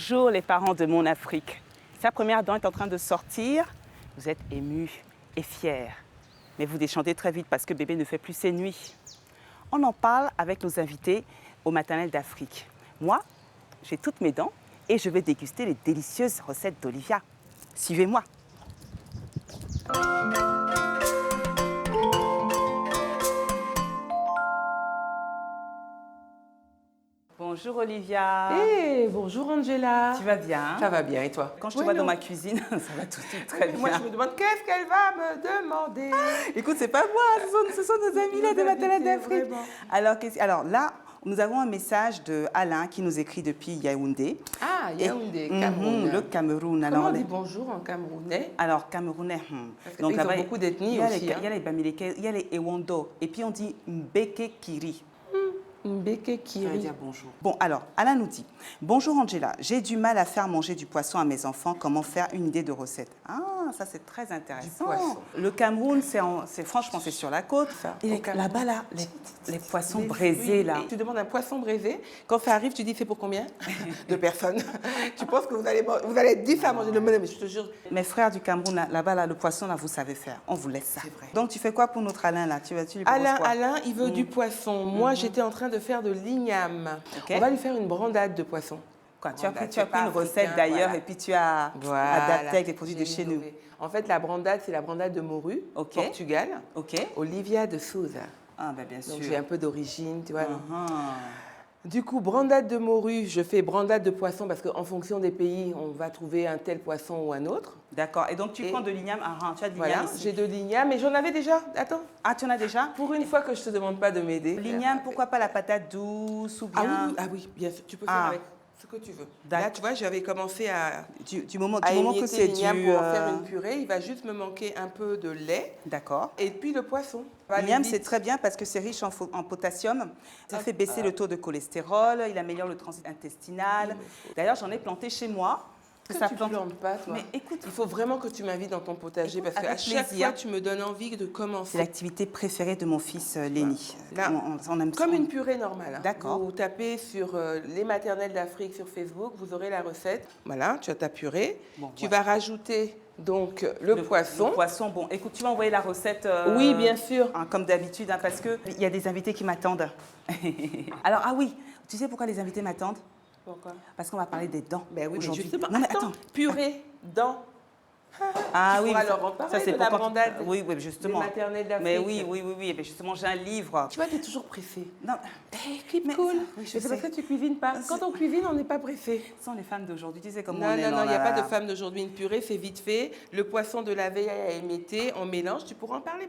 Bonjour les parents de mon Afrique. Sa première dent est en train de sortir. Vous êtes émus et fiers. Mais vous déchantez très vite parce que bébé ne fait plus ses nuits. On en parle avec nos invités au maternel d'Afrique. Moi, j'ai toutes mes dents et je vais déguster les délicieuses recettes d'Olivia. Suivez-moi. Bonjour Olivia. Hey, bonjour Angela. Tu vas bien? Ça va bien et toi? Quand je te vois dans ma cuisine, ça va tout de suite très bien. Moi, je me demande qu'est-ce qu'elle va me demander. Écoute, c'est pas moi, ce sont nos amis là de maternelle d'Afrique. Alors là, nous avons un message de Alain qui nous écrit depuis Yaoundé. Ah, Yaoundé, Cameroun. Le Cameroun. Comment on dit bonjour en camerounais? Alors, camerounais. Parce donc, ils ont beaucoup d'ethnies aussi. Il y a les Bamileke, il y a les Ewondo. Et puis on dit Mbeke Kiri. Mbeke Kiri. Ça veut dire bonjour. Bon, alors, Alain nous dit « Bonjour Angela, j'ai du mal à faire manger du poisson à mes enfants. Comment faire une idée de recette ?» Ah, ça c'est très intéressant. Du poisson. Le Cameroun, franchement, c'est sur la côte. Et là-bas, là, les poissons braisés, là. Tu demandes un poisson braisé. Quand ça arrive, tu dis « C'est pour combien ?» De personnes. Tu penses que vous allez être 10 à manger le même, mais je te jure. Mes frères du Cameroun, là-bas, là, le poisson, là, vous savez faire. On vous laisse ça. C'est vrai. Donc, tu fais quoi pour notre Alain, là? Tu lui proposes quoi? Alain, il veut du poisson. Moi, j'étais en train de faire de l'igname. Okay. On va lui faire une brandade de poisson. Quoi, tu as pris une recette d'ailleurs et puis tu as adapté avec les produits de chez nous. En fait, la brandade, c'est la brandade de morue, Portugal. Olivia de Souza. Ah, ben bien sûr. Donc, j'ai un peu d'origine, tu vois. Du coup, brandade de morue, je fais brandade de poisson parce qu'en fonction des pays, on va trouver un tel poisson ou un autre. D'accord. Et donc, tu prends de l'igname. Tu as de l'igname ici. J'ai de l'igname, mais j'en avais déjà. Attends. Ah, tu en as déjà? Pour une fois que je ne te demande pas de m'aider. L'igname, pourquoi pas la patate douce ou bien... Ah oui, bien sûr. Tu peux faire avec ce que tu veux. Là, tu vois, j'avais commencé à du moment que c'est l'igname pour en faire une purée. Il va juste me manquer un peu de lait. D'accord. Et puis le poisson. L'igname, c'est très bien parce que c'est riche en potassium. Ça fait baisser le taux de cholestérol, il améliore le transit intestinal. D'ailleurs, j'en ai planté chez moi. Ça ne plantes pas, toi. Mais écoute, il faut vraiment que tu m'invites dans ton potager parce qu'à chaque fois, tu me donnes envie de commencer. C'est l'activité préférée de mon fils Léni. Là, on aime comme une purée normale. D'accord. Vous tapez sur les maternelles d'Afrique sur Facebook, vous aurez la recette. Voilà, tu as ta purée. Bon, tu vas rajouter donc le poisson. Le poisson, bon, écoute, tu vas envoyer la recette. Oui, bien sûr. Comme d'habitude, parce qu'il y a des invités qui m'attendent. Alors, ah oui, tu sais pourquoi les invités m'attendent? Pourquoi? Parce qu'on va parler des dents. Ben oui, aujourd'hui. Non, mais attends. Purée, dents. Ah oui, ça c'est la brandade. Oui, justement. Des maternelles d'Afrique. Mais oui, mais justement, j'ai un livre. Tu vois, tu es toujours pressée. Non. Keep cool. C'est parce que tu cuisines pas. Quand on cuisine, on n'est pas pressé. Ce sont les femmes d'aujourd'hui, tu sais comment on est. Non, il n'y a pas de femmes d'aujourd'hui. Une purée, c'est vite fait. Le poisson de la veille à émietter, on mélange. Tu pourras en parler.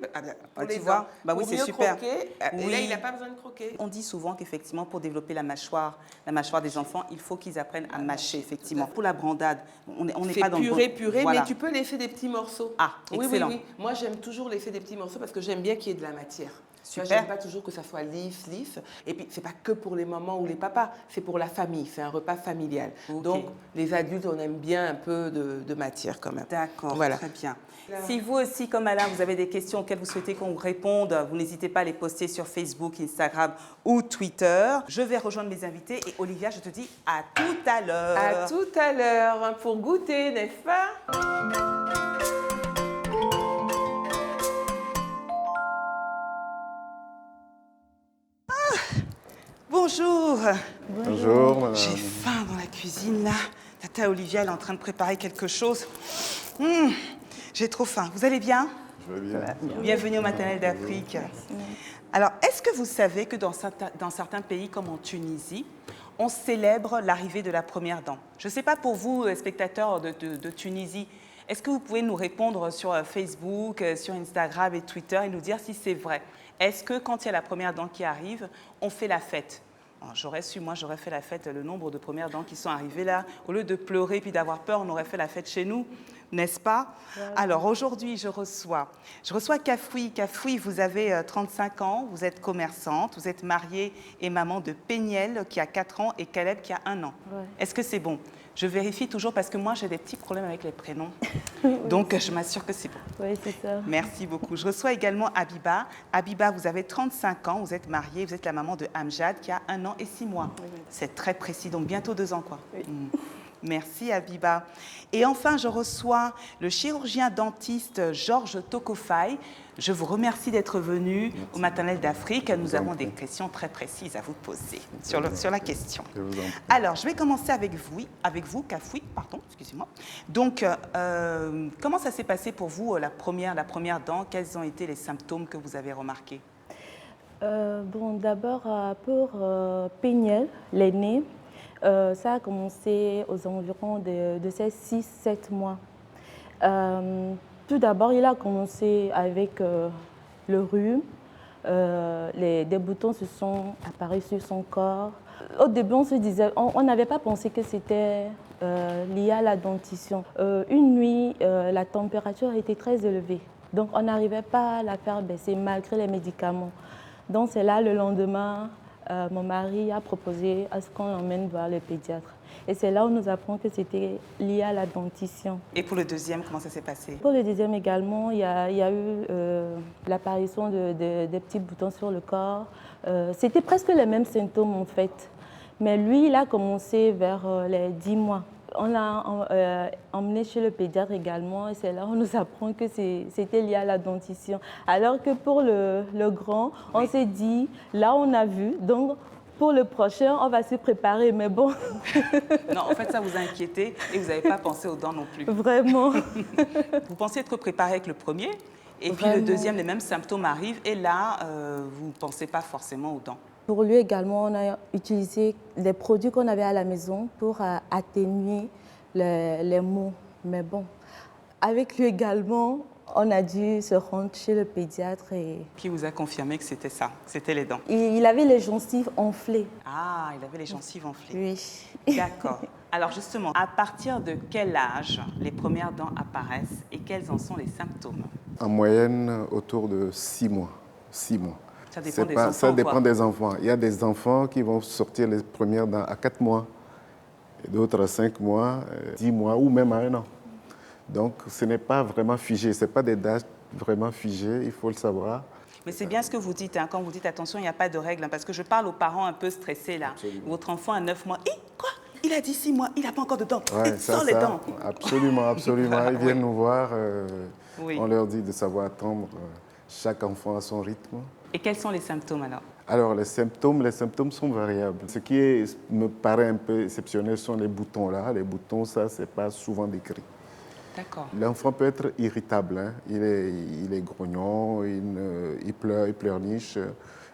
Tu vois, oui, c'est super. Croquer, et là, il n'a pas besoin de croquer. On dit souvent qu'effectivement, pour développer la mâchoire des enfants, il faut qu'ils apprennent à mâcher, effectivement. Pour la brandade, on n'est pas dans le purée, mais tu peux laisser des petits morceaux. Ah, excellent. Oui. Moi, j'aime toujours laisser des petits morceaux parce que j'aime bien qu'il y ait de la matière. Super. J'aime pas toujours que ça soit lisse. Et puis, c'est pas que pour les mamans ou les papas, c'est pour la famille. C'est un repas familial. Okay. Donc, les adultes, on aime bien un peu de matière quand même. D'accord, très bien. Si vous aussi, comme Alain, vous avez des questions auxquelles vous souhaitez qu'on vous réponde, vous n'hésitez pas à les poster sur Facebook, Instagram ou Twitter. Je vais rejoindre mes invités et Olivia, je te dis à tout à l'heure. À tout à l'heure pour goûter, n'est-ce pas? Bonjour. Bonjour, madame. J'ai faim dans la cuisine, là. Tata Olivia, elle est en train de préparer quelque chose. J'ai trop faim. Vous allez bien? Je vais bien. Bienvenue au maternel d'Afrique. Alors, est-ce que vous savez que dans certains pays, comme en Tunisie, on célèbre l'arrivée de la première dent? Je ne sais pas pour vous, spectateurs de Tunisie, est-ce que vous pouvez nous répondre sur Facebook, sur Instagram et Twitter et nous dire si c'est vrai? Est-ce que quand il y a la première dent qui arrive, on fait la fête? J'aurais su, moi, j'aurais fait la fête, le nombre de premières dents qui sont arrivées là. Au lieu de pleurer puis d'avoir peur, on aurait fait la fête chez nous, n'est-ce pas? Voilà. Alors, aujourd'hui, je reçois Kafoui. Kafoui, vous avez 35 ans, vous êtes commerçante, vous êtes mariée et maman de Péniel qui a 4 ans et Caleb qui a 1 an. Ouais. Est-ce que c'est bon? Je vérifie toujours parce que moi, j'ai des petits problèmes avec les prénoms. Oui. Donc, je m'assure que c'est bon. Oui, c'est ça. Merci beaucoup. Je reçois également Abiba. Abiba, vous avez 35 ans, vous êtes mariée, vous êtes la maman de Amjad qui a 1 an et 6 mois. Oui. C'est très précis, donc bientôt 2 ans, quoi. Oui. Merci Abiba. Et enfin, je reçois le chirurgien dentiste Georges Tokofai. Je vous remercie d'être venu au Maternelle d'Afrique. Nous avons des questions très précises à vous poser sur la question. Je vous en prie. Alors, je vais commencer avec vous, Kafoui, pardon, excusez-moi. Donc, comment ça s'est passé pour vous, la première dent? Quels ont été les symptômes que vous avez remarqués? Bon, d'abord, pour Péniel, l'aîné, ça a commencé aux environs de ces 6-7 mois. Tout d'abord, il a commencé avec le rhume. Des boutons se sont apparus sur son corps. Au début, on se disait, on n'avait pas pensé que c'était lié à la dentition. Une nuit, la température était très élevée. Donc, on n'arrivait pas à la faire baisser malgré les médicaments. Donc, c'est là, le lendemain, mon mari a proposé à ce qu'on l'emmène voir le pédiatre. Et c'est là où nous apprenons que c'était lié à la dentition. Et pour le deuxième, comment ça s'est passé? Pour le deuxième également, il y a eu l'apparition des petits boutons sur le corps. C'était presque les mêmes symptômes en fait. Mais lui, il a commencé vers les 10 mois. On l'a emmené chez le pédiatre également et c'est là où on nous apprend que c'était lié à la dentition. Alors que pour le grand, on s'est dit, là on a vu, donc pour le prochain, on va se préparer, mais bon. Non, en fait, ça vous a inquiété et vous n'avez pas pensé aux dents non plus. Vraiment. Vous pensiez être préparé avec le premier et puis Vraiment. le deuxième, les mêmes symptômes arrivent et là, vous ne pensez pas forcément aux dents. Pour lui également, on a utilisé des produits qu'on avait à la maison pour atténuer les maux. Mais bon, avec lui également, on a dû se rendre chez le pédiatre. Qui vous a confirmé que c'était ça, que c'était les dents? Il avait les gencives enflées. Ah, il avait les gencives enflées. Oui. D'accord. Alors justement, à partir de quel âge les premières dents apparaissent et quels en sont les symptômes? En moyenne, autour de 6 mois. 6 mois. Ça dépend des enfants, Ça dépend quoi. des enfants. Il y a des enfants qui vont sortir les premières dents à 4 mois, et d'autres à 5 mois, 10 mois ou même à 1 an. Donc, ce n'est pas vraiment figé. Ce n'est pas des dates vraiment figées, il faut le savoir. Mais c'est bien ce que vous dites, hein, quand vous dites attention, il n'y a pas de règle, hein, parce que je parle aux parents un peu stressés là. Absolument. Votre enfant a 9 mois, quoi? Il a dit 6 mois, il n'a pas encore de dents, Ouais, il sort les dents. Absolument, absolument. Ils viennent nous voir, Oui. on leur dit de savoir attendre chaque enfant à son rythme. Et quels sont les symptômes alors? Alors, les symptômes sont variables. Ce qui me paraît un peu exceptionnel sont les boutons là. Les boutons, ça, ce n'est pas souvent décrit. D'accord. L'enfant peut être irritable, hein. Il est grognon, il pleurniche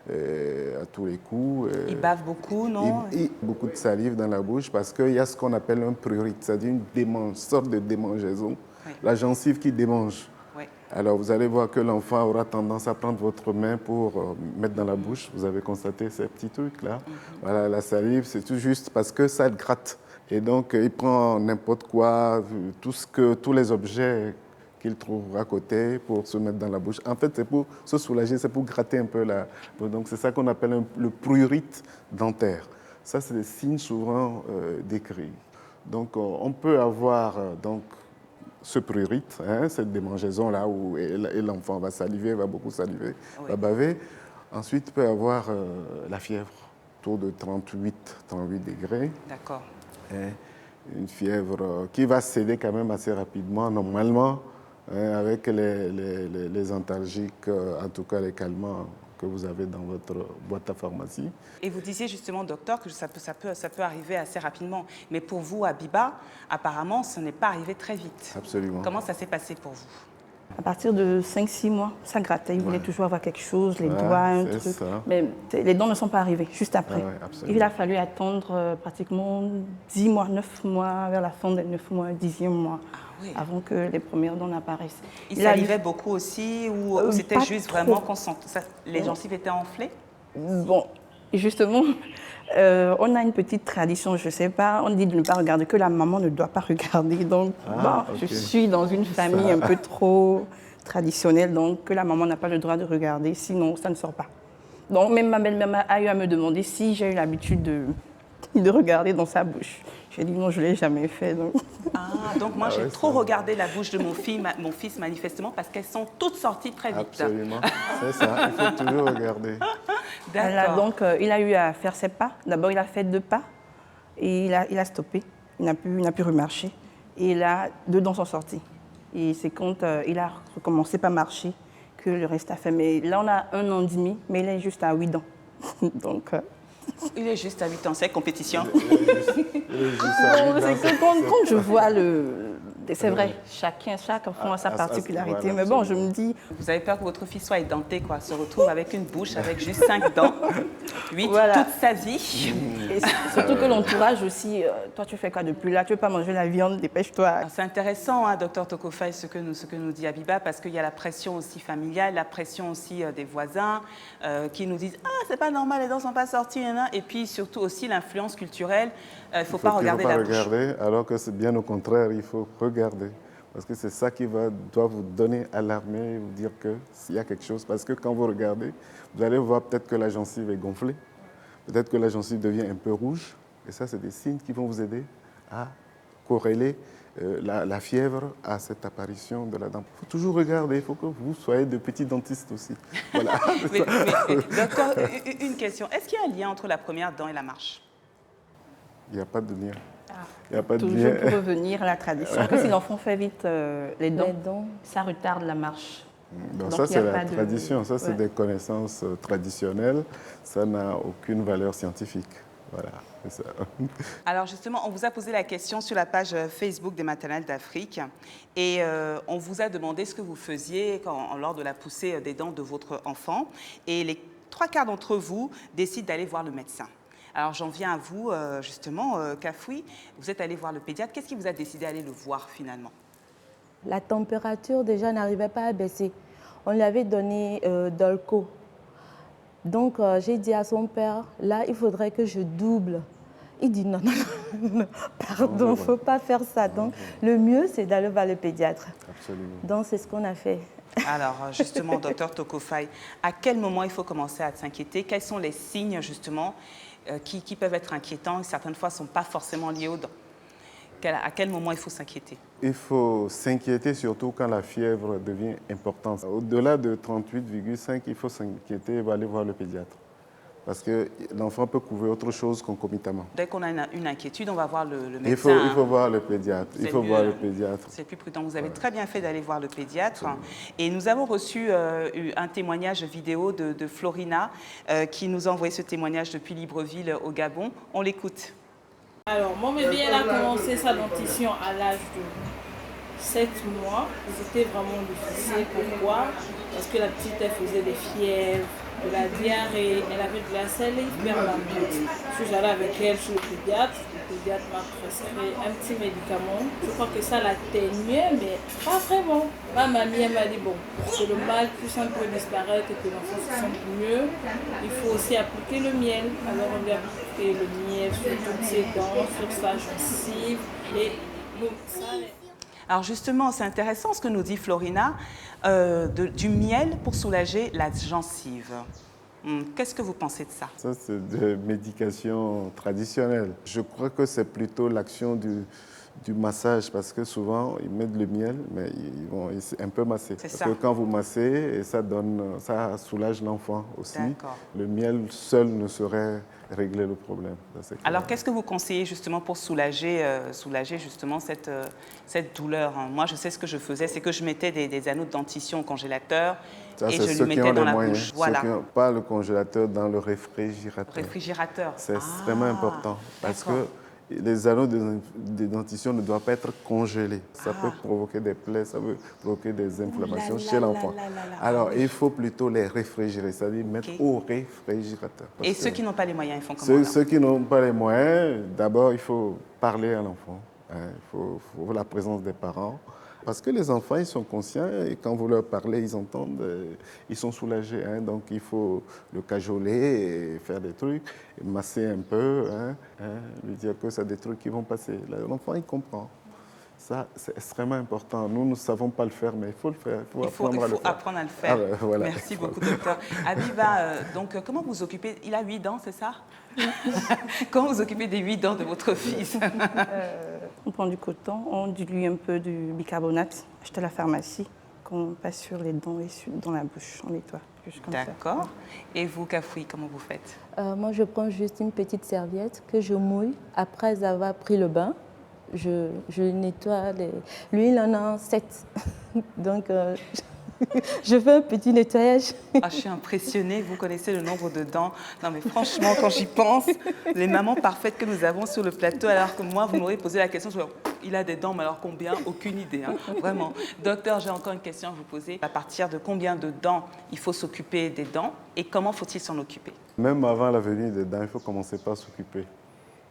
à tous les coups. Il bave beaucoup, non? Il beaucoup de salive dans la bouche parce qu'il y a ce qu'on appelle un prurite, c'est-à-dire une sorte de démangeaison, Oui. la gencive qui démange. Oui. Alors, vous allez voir que l'enfant aura tendance à prendre votre main pour mettre dans la bouche. Vous avez constaté ces petits trucs-là. Voilà, la salive, c'est tout juste parce que ça le gratte. Et donc, il prend n'importe quoi, tous les objets qu'il trouve à côté pour se mettre dans la bouche. En fait, c'est pour se soulager, c'est pour gratter un peu la... Donc, c'est ça qu'on appelle le prurite dentaire. Ça, c'est des signes souvent décrits. Donc, on peut avoir... ce prurite, hein, cette démangeaison-là où l'enfant va saliver, va beaucoup saliver, Oui. va baver. Ensuite, il peut avoir la fièvre, autour de 38 degrés. D'accord. Hein, une fièvre qui va céder quand même assez rapidement, normalement, hein, avec les antalgiques, en tout cas les calmants que vous avez dans votre boîte à pharmacie. Et vous disiez justement, docteur, que ça peut arriver assez rapidement. Mais pour vous, Abiba, apparemment, ce n'est pas arrivé très vite. Absolument. Comment ça s'est passé pour vous? À partir de 5-6 mois, ça grattait. Il voulait toujours avoir quelque chose, les Ouais, doigts, un c'est truc. ça. Mais les dents ne sont pas arrivées, juste après. Ah ouais, absolument. Il a fallu attendre pratiquement 10 mois, 9 mois, vers la fin des 9 mois, 10e mois, oui. avant que les premières dents n'apparaissent. Il salivait beaucoup aussi ou c'était pas juste trop. vraiment qu'on les gencives étaient enflées? Bon, justement, on a une petite tradition, je ne sais pas, on dit de ne pas regarder, que la maman ne doit pas regarder. Donc, ok. je suis dans une famille un peu trop traditionnelle, donc que la maman n'a pas le droit de regarder, sinon ça ne sort pas. Donc, même ma belle-mère a eu à me demander si j'ai eu l'habitude de regarder dans sa bouche. J'ai dit non, je ne l'ai jamais fait. Donc. Donc moi, j'ai trop regardé la bouche de mon fils manifestement, parce qu'elles sont toutes sorties très vite. Absolument, c'est ça, il faut toujours regarder. Voilà, D'accord. donc, il a eu à faire ses pas. D'abord, il a fait 2 pas et il a stoppé. il n'a plus remarché. Et là, 2 dents sont sorties. Et c'est quand il a recommencé par marcher que le reste a fait. Mais là, on a 1 an et demi, mais il est juste à 8 dents. Donc, Il est juste à 8 ans, c'est compétition. non, c'est que quand je vois c'est vrai, chaque enfant a sa particularité. Voilà, mais bon, je me dis... Vous avez peur que votre fille soit édentée, quoi, se retrouve avec une bouche avec juste 5 dents, 8 Voilà. toute sa vie. Et surtout que l'entourage aussi, toi tu fais quoi depuis là? Tu veux pas manger la viande, dépêche-toi. Alors, c'est intéressant, hein, docteur Tokofay, ce que nous dit Abiba, parce qu'il y a la pression aussi familiale, la pression aussi des voisins qui nous disent « Ah, c'est pas normal, les dents sont pas sorties. » Et puis surtout aussi l'influence culturelle, il ne faut pas regarder la bouche. Alors que c'est bien au contraire, il faut regarder. Parce que c'est ça qui doit vous donner alarmer, vous dire qu'il y a quelque chose. Parce que quand vous regardez, vous allez voir peut-être que la gencive est gonflée, peut-être que la gencive devient un peu rouge. Et ça, c'est des signes qui vont vous aider à corréler la fièvre à cette apparition de la dent. Il faut toujours regarder, il faut que vous soyez de petits dentistes aussi. Voilà. mais, docteur, une question. Est-ce qu'il y a un lien entre la première dent et la marche? Il n'y a pas de lien. Il n'y a pas de Toujours lien. pour revenir à la tradition. Parce que si l'enfant fait vite les dents, ça retarde la marche. Donc Donc, ça, il y a c'est la pas de- tradition. Ça, c'est Ouais. des connaissances traditionnelles. Ça n'a aucune valeur scientifique. Voilà, c'est ça. Alors justement, on vous a posé la question sur la page Facebook des maternelles d'Afrique et on vous a demandé ce que vous faisiez lors de la poussée des dents de votre enfant. Et les 3/4 d'entre vous décident d'aller voir le médecin. Alors j'en viens à vous, justement, Kafoui, vous êtes allé voir le pédiatre. Qu'est-ce qui vous a décidé d'aller le voir finalement? La température déjà n'arrivait pas à baisser. On lui avait donné Dolco. Donc j'ai dit à son père, là il faudrait que je double. Il dit non, non, pardon, il ne faut pas faire ça. Donc le mieux c'est d'aller voir le pédiatre. Absolument. Donc c'est ce qu'on a fait. Alors justement, docteur Tokofay, à quel moment il faut commencer à s'inquiéter? Quels sont les signes justement qui peuvent être inquiétants et certaines fois ne sont pas forcément liés aux dents? À quel moment il faut s'inquiéter? Il faut s'inquiéter surtout quand la fièvre devient importante. Au-delà de 38,5, il faut s'inquiéter et aller voir le pédiatre. Parce que l'enfant peut couvrir autre chose concomitamment. Dès qu'on a une inquiétude, on va voir le médecin. Il faut voir le pédiatre. Il faut mieux, voir hein. le pédiatre. C'est plus prudent. Vous avez très bien fait d'aller voir le pédiatre. Et nous avons reçu un témoignage vidéo de Florina qui nous a envoyé ce témoignage depuis Libreville au Gabon. On l'écoute. Alors, mon bébé, elle a commencé sa dentition à l'âge de 7 mois. C'était vraiment difficile. Pourquoi? Parce que la petite, elle faisait des fièvres, de la diarrhée, elle avait de la salive permanente. Je suis allée avec elle chez le pédiatre m'a prescrit un petit médicament. Je crois que ça l'atténuait, mais pas vraiment. Ma mamie, elle m'a dit, bon, pour que le mal puisse un peu disparaître et que l'enfant se sente mieux, il faut aussi appliquer le miel. Alors on lui a appliqué le miel sur toutes ses dents, sur sa gencive, et bon, ça... Alors justement, c'est intéressant ce que nous dit Florina, du miel pour soulager la gencive. Qu'est-ce que vous pensez de ça? Ça, c'est des médications traditionnelles. Je crois que c'est plutôt l'action du massage, parce que souvent, ils mettent le miel, mais ils vont un peu masser. Parce ça. que quand vous massez, et ça soulage l'enfant aussi. D'accord. Le miel seul ne saurait régler le problème. Alors, qu'est-ce que vous conseillez justement pour soulager justement cette douleur, hein? Moi, je sais ce que je faisais, c'est que je mettais des anneaux de dentition au congélateur Ça, et c'est je ceux lui qui mettais ont dans les la moyens. bouche. Voilà. Ceux qui n'ont pas le congélateur, dans le réfrigérateur. Réfrigérateur. C'est extrêmement important parce d'accord. que les anneaux de dentition ne doivent pas être congelés. Ça peut provoquer des plaies, ça peut provoquer des inflammations chez l'enfant. Alors, il faut plutôt les réfrigérer, c'est-à-dire mettre au réfrigérateur. Et ceux qui n'ont pas les moyens, ils font comment? Ceux qui n'ont pas les moyens, d'abord, il faut parler à l'enfant. Il faut la présence des parents. Parce que les enfants, ils sont conscients et quand vous leur parlez, ils entendent, ils sont soulagés. Hein, donc il faut le cajoler et faire des trucs, et masser un peu, lui dire que c'est des trucs qui vont passer. L'enfant, il comprend. Ça, c'est extrêmement important. Nous ne savons pas le faire, mais il faut le faire. Il faut apprendre à le faire. Voilà. Merci beaucoup, docteur. Abiba, donc, comment vous occupez? Il a 8 dents, c'est ça? Comment vous occupez des 8 dents de votre fils? On prend du coton, on dilue un peu du bicarbonate, acheter à la pharmacie, qu'on passe sur les dents et dans la bouche, on nettoie. D'accord. Et vous, Kafoui, comment vous faites? Moi, je prends juste une petite serviette que je mouille après avoir pris le bain. je nettoie. Lui, il en a 7. Donc, je fais un petit nettoyage. Ah, je suis impressionnée, vous connaissez le nombre de dents. Non mais franchement, quand j'y pense, les mamans parfaites que nous avons sur le plateau, alors que moi, vous m'aurez posé la question, il a des dents, mais alors combien? Aucune idée, hein, vraiment. Docteur, j'ai encore une question à vous poser. À partir de combien de dents il faut s'occuper des dents et comment faut-il s'en occuper? Même avant la venue des dents, il faut commencer par s'occuper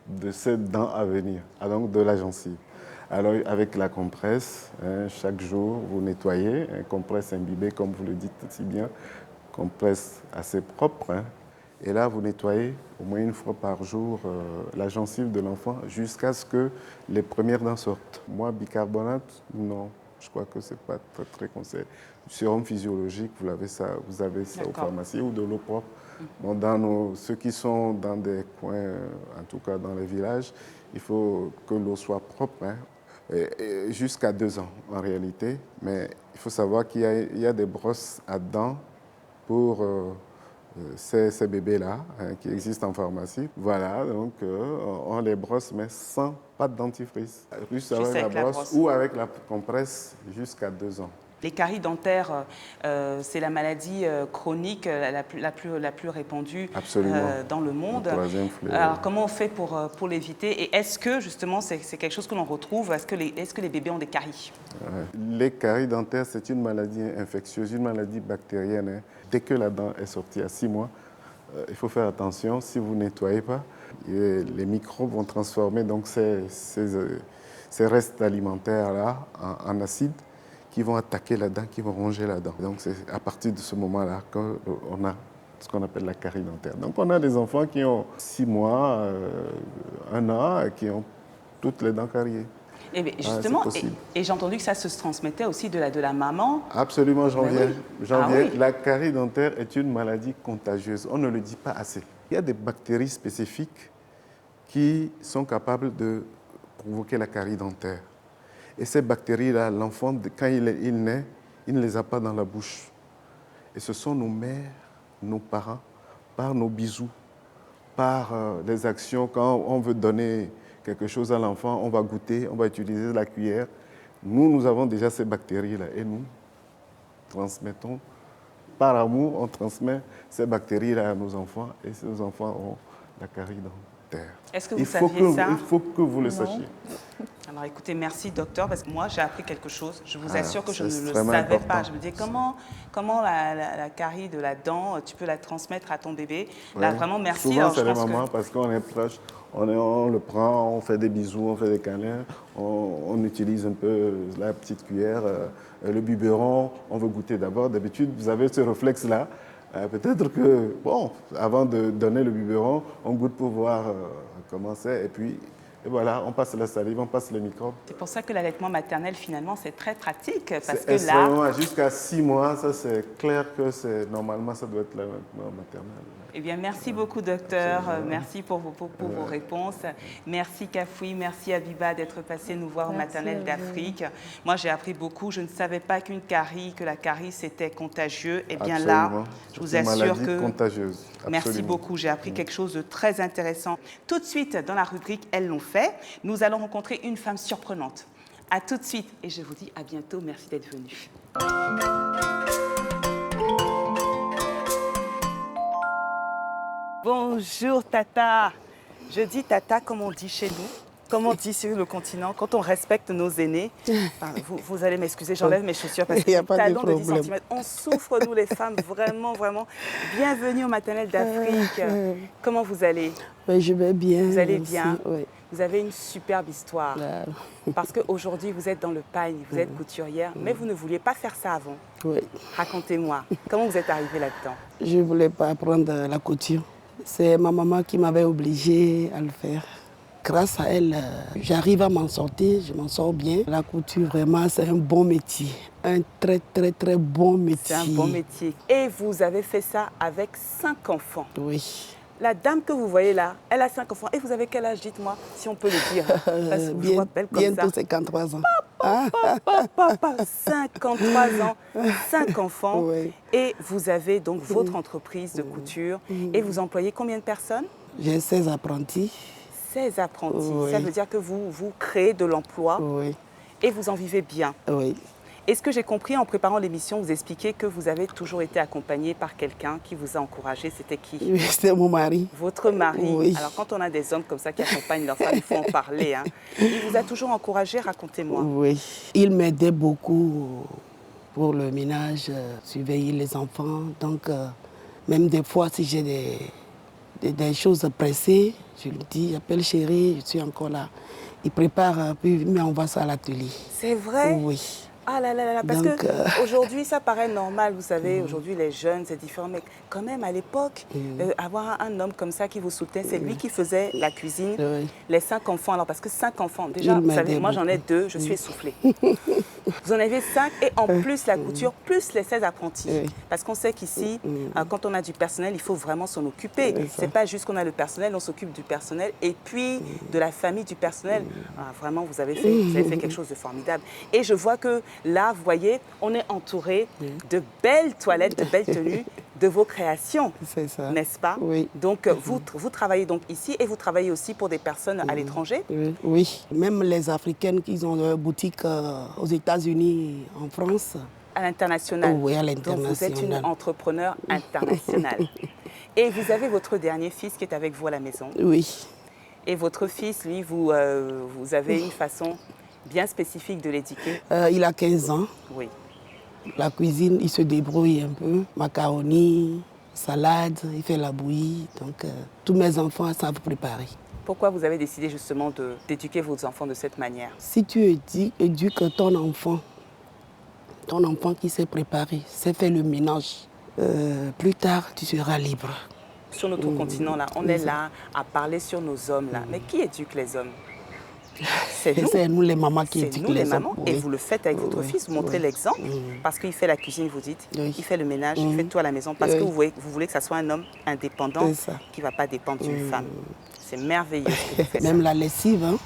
de ces dents à venir, donc de la gencive. Alors, avec la compresse, chaque jour, vous nettoyez, compresse imbibée, comme vous le dites si bien, compresse assez propre. Et là, vous nettoyez au moins une fois par jour la gencive de l'enfant jusqu'à ce que les premières dents sortent. Moi, bicarbonate, non. Je crois que ce n'est pas très conseillé. Du sérum physiologique, vous avez ça aux pharmacies ou de l'eau propre. Bon, ceux qui sont dans des coins, en tout cas dans les villages, il faut que l'eau soit propre. Jusqu'à 2 ans en réalité, mais il faut savoir qu'il y a des brosses à dents pour ces bébés-là qui existent en pharmacie. Voilà, donc on les brosse mais sans pas de dentifrice. Juste avec la brosse ou avec la compresse jusqu'à 2 ans. Les caries dentaires, c'est la maladie chronique la plus répandue dans le monde. Le troisième fléau. Alors, comment on fait pour l'éviter? Et est-ce que, justement, c'est quelque chose que l'on retrouve? Est-ce que les bébés ont des caries? Les caries dentaires, c'est une maladie infectieuse, une maladie bactérienne. Dès que la dent est sortie à 6 mois, il faut faire attention. Si vous ne nettoyez pas, les microbes vont transformer donc, ces restes alimentaires-là en acide, qui vont attaquer la dent, qui vont ronger la dent. Donc c'est à partir de ce moment-là qu'on a ce qu'on appelle la carie dentaire. Donc on a des enfants qui ont 6 mois, 1 an, qui ont toutes les dents cariées. Et bien, justement, et j'ai entendu que ça se transmettait aussi de la maman. Absolument, j'en viens. Oui. La carie dentaire est une maladie contagieuse. On ne le dit pas assez. Il y a des bactéries spécifiques qui sont capables de provoquer la carie dentaire. Et ces bactéries-là, l'enfant, quand il naît, il ne les a pas dans la bouche. Et ce sont nos mères, nos parents, par nos bisous, par les actions. Quand on veut donner quelque chose à l'enfant, on va goûter, on va utiliser la cuillère. Nous avons déjà ces bactéries-là et nous transmettons, par amour, on transmet ces bactéries-là à nos enfants et ces enfants ont la carie dentaire. Est-ce que vous saviez ça? Il faut que vous le sachiez. Alors écoutez, merci docteur, parce que moi j'ai appris quelque chose. Je vous assure que je ne le savais important. pas. Je me disais comment la carie de la dent, tu peux la transmettre à ton bébé. Là vraiment merci. Souvent c'est les mamans parce qu'on est proche, on le prend, on fait des bisous, on fait des câlins, on utilise un peu la petite cuillère, le biberon, on veut goûter d'abord. D'habitude vous avez ce réflexe-là. Peut-être que, bon, avant de donner le biberon, on goûte pour voir comment c'est. Et voilà, on passe la salive, on passe les microbes. C'est pour ça que l'allaitement maternel, finalement, c'est très pratique. Parce que là, jusqu'à 6 mois, ça c'est clair que normalement, ça doit être l'allaitement maternel. Eh bien, merci beaucoup, docteur. Merci pour vos réponses. Merci, Kafoui. Merci, Abiba, d'être passé nous voir au Maternelle d'Afrique. Moi, j'ai appris beaucoup. Je ne savais pas que la carie, c'était contagieux. Eh bien, là, je vous assure que... contagieuse. Merci beaucoup. J'ai appris quelque chose de très intéressant. Tout de suite, dans la rubrique « Elles l'ont fait », nous allons rencontrer une femme surprenante. À tout de suite. Et je vous dis à bientôt. Merci d'être venu. Bonjour Tata. Je dis Tata comme on dit chez nous, comme on dit sur le continent, quand on respecte nos aînés. Enfin, vous allez m'excuser, j'enlève mes chaussures parce que il n'y a pas de problème. 10 cm. On souffre, nous les femmes, vraiment, vraiment. Bienvenue au Maternelle d'Afrique. Comment vous allez? Oui, je vais bien. Vous allez bien? Oui. Vous avez une superbe histoire. Parce qu'aujourd'hui, vous êtes dans le pagne, vous êtes couturière, mais vous ne vouliez pas faire ça avant. Oui. Racontez-moi, comment vous êtes arrivée là-dedans? Je ne voulais pas apprendre la couture. C'est ma maman qui m'avait obligée à le faire. Grâce à elle, j'arrive à m'en sortir, je m'en sors bien. La couture, vraiment, c'est un bon métier. Un très, très, très bon métier. C'est un bon métier. Et vous avez fait ça avec 5 enfants. Oui. La dame que vous voyez là, elle a 5 enfants. Et vous avez quel âge, dites-moi, si on peut le dire? Parce que je vous rappelle comme bientôt ça. 53 ans. 53 ans, 5 enfants. Oui. Et vous avez donc votre entreprise de couture. Et vous employez combien de personnes? J'ai 16 apprentis. 16 apprentis. Oui. Ça veut dire que vous créez de l'emploi Oui, et vous en vivez bien. oui. Et ce que j'ai compris en préparant l'émission, vous expliquez que vous avez toujours été accompagné par quelqu'un qui vous a encouragé. C'était qui? Oui, c'est mon mari. Votre mari. Oui. Alors, quand on a des hommes comme ça qui accompagnent leur femme, il faut en parler. Hein. Il vous a toujours encouragé, racontez-moi. Oui. Il m'aidait beaucoup pour le ménage, surveiller les enfants. Donc, même des fois, si j'ai des choses pressées, je lui dis, appelle chérie, je suis encore là. Il prépare, puis il m'envoie ça à l'atelier. C'est vrai? Oui. Ah là là là, parce Donc, qu'aujourd'hui, ça paraît normal, vous savez, aujourd'hui, les jeunes, c'est différent, mais quand même, à l'époque, avoir un homme comme ça qui vous soutenait, c'est lui qui faisait la cuisine, Oui. les 5 enfants, alors parce que 5 enfants, déjà, Il vous savez, m'aidait moi j'en ai beaucoup. 2, je suis essoufflée. Vous en avez 5 et en plus la couture, plus les 16 apprentis. Oui. Parce qu'on sait qu'ici, quand on a du personnel, il faut vraiment s'en occuper. C'est ça. C'est pas juste qu'on a le personnel, on s'occupe du personnel et puis de la famille du personnel. Ah, vraiment, vous avez fait quelque chose de formidable. Et je vois que là, vous voyez, on est entouré de belles toilettes, de belles tenues, de vos créations. C'est ça. N'est-ce pas? Oui. Donc, vous travaillez donc ici et vous travaillez aussi pour des personnes à l'étranger? Oui, oui. Même les Africaines qui ont leur boutique aux États-Unis, en France. À l'international. Oui, à Donc, vous êtes une l'international. entrepreneur internationale. Et vous avez votre dernier fils qui est avec vous à la maison. Oui. Et votre fils, lui, vous avez une façon bien spécifique de l'éduquer? Il a 15 ans. Oui. La cuisine, il se débrouille un peu. Macaroni, salade, il fait la bouillie. Donc, tous mes enfants savent préparer. Pourquoi vous avez décidé justement d'éduquer vos enfants de cette manière? Si tu éduques ton enfant qui sait préparer, sait faire le ménage, plus tard, tu seras libre. Sur notre continent, là, on est là à parler sur nos hommes, là. Mais qui éduque les hommes? C'est nous. C'est nous les mamans qui C'est éduquent nous les hommes. mamans. Et Oui. vous le faites avec votre Oui. fils, vous montrez Oui. l'exemple. Parce qu'il fait la cuisine, vous dites. Oui. Il fait le ménage, il fait tout à la maison. Parce que Oui. vous voulez que ça soit un homme indépendant C'est ça. qui ne va pas dépendre d'une femme. C'est merveilleux ce que vous faites. Même la lessive, hein.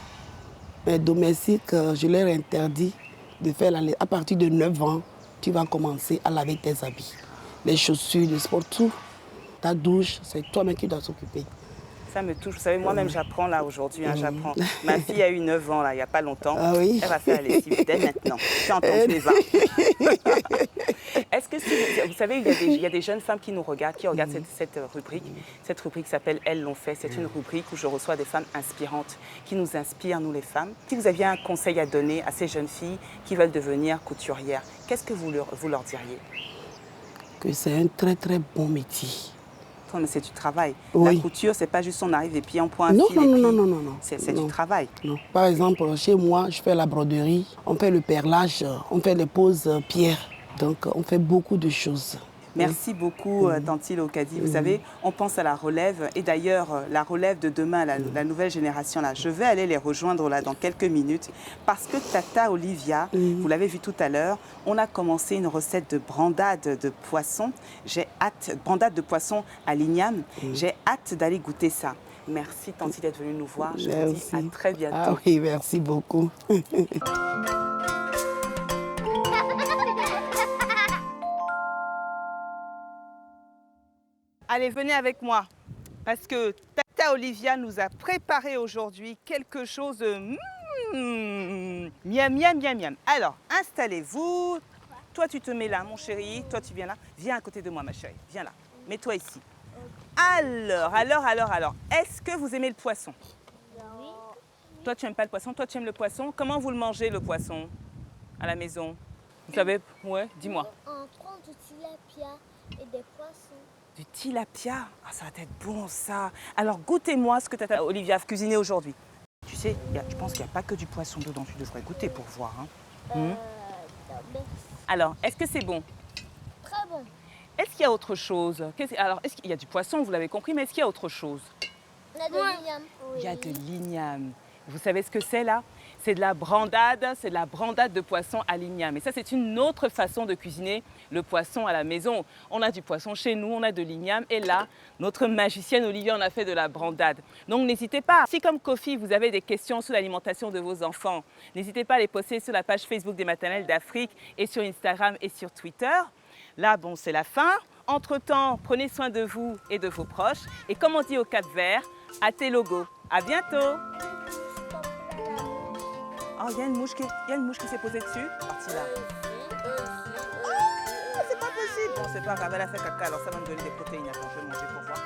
Les domestiques, je leur interdis de faire la lessive. À partir de 9 ans, tu vas commencer à laver tes habits. Les chaussures, le sport, tout. Ta douche, c'est toi-même qui dois s'occuper. Ça me touche. Vous savez, moi-même, j'apprends là aujourd'hui. Hein, j'apprends. Ma fille a eu 9 ans là, il n'y a pas longtemps. Ah oui. Elle va faire la lessive dès maintenant. Tu entends tous les ans. Est-ce que vous savez, il y a des jeunes femmes qui nous regardent, qui regardent cette rubrique. Cette rubrique s'appelle Elles l'ont fait. C'est une rubrique où je reçois des femmes inspirantes qui nous inspirent, nous les femmes. Si vous aviez un conseil à donner à ces jeunes filles qui veulent devenir couturières, qu'est-ce que vous leur diriez? Que c'est un très très bon métier. Non, mais c'est du travail. Oui. La couture, c'est pas juste on arrive et puis on prend un Non, fil non, et non, puis non, non, non, non. c'est Non. du travail. Non. Par exemple, chez moi, je fais la broderie, on fait le perlage, on fait les poses pierres. Donc, on fait beaucoup de choses. Merci beaucoup, Tantile Okadi. Vous savez, on pense à la relève. Et d'ailleurs, la relève de demain, la nouvelle génération, là, je vais aller les rejoindre là dans quelques minutes. Parce que Tata Olivia, vous l'avez vu tout à l'heure, on a commencé une recette de brandade de poisson. J'ai hâte, brandade de poisson à l'igname. J'ai hâte d'aller goûter ça. Merci, Tantile, d'être venue nous voir. Je vous dis à très bientôt. Ah oui, merci beaucoup. Allez, venez avec moi, parce que Tata Olivia nous a préparé aujourd'hui quelque chose de miam, miam, miam, miam. Alors, installez-vous. Toi, tu te mets là, mon chéri. Toi, tu viens là. Viens à côté de moi, ma chérie. Viens là. Mets-toi ici. Alors. Est-ce que vous aimez le poisson? Oui. Toi, tu n'aimes pas le poisson? Toi, tu aimes le poisson? Comment vous le mangez, le poisson, à la maison? Vous savez? Ouais, dis-moi. On prend du tilapia et des poissons. Du tilapia, ah, ça va être bon ça. Alors goûtez-moi ce que Tata Olivia a cuisiné aujourd'hui. Tu sais, je pense qu'il n'y a pas que du poisson dedans, tu devrais goûter pour voir. Hein. Merci. Alors, est-ce que c'est bon? Très bon. Est-ce qu'il y a autre chose? Alors, est-ce qu'il y a du poisson, vous l'avez compris, mais est-ce qu'il y a autre chose? On a de l'igname. Il y a de l'igname. Vous savez ce que c'est là? C'est de la brandade de poisson à l'igname. Et ça, c'est une autre façon de cuisiner le poisson à la maison. On a du poisson chez nous, on a de l'igname. Et là, notre magicienne Olivia en a fait de la brandade. Donc, n'hésitez pas. Si, comme Kofi, vous avez des questions sur l'alimentation de vos enfants, n'hésitez pas à les poster sur la page Facebook des Maternelles d'Afrique et sur Instagram et sur Twitter. Là, bon, c'est la fin. Entre-temps, prenez soin de vous et de vos proches. Et comme on dit au Cap-Vert, à tes logos. À bientôt. Oh, il y a une mouche qui s'est posée dessus. Parti là. Ah, c'est pas possible. Bon, c'est pas grave, elle a fait caca, alors ça va me donner des protéines. Attends, je vais manger pour voir.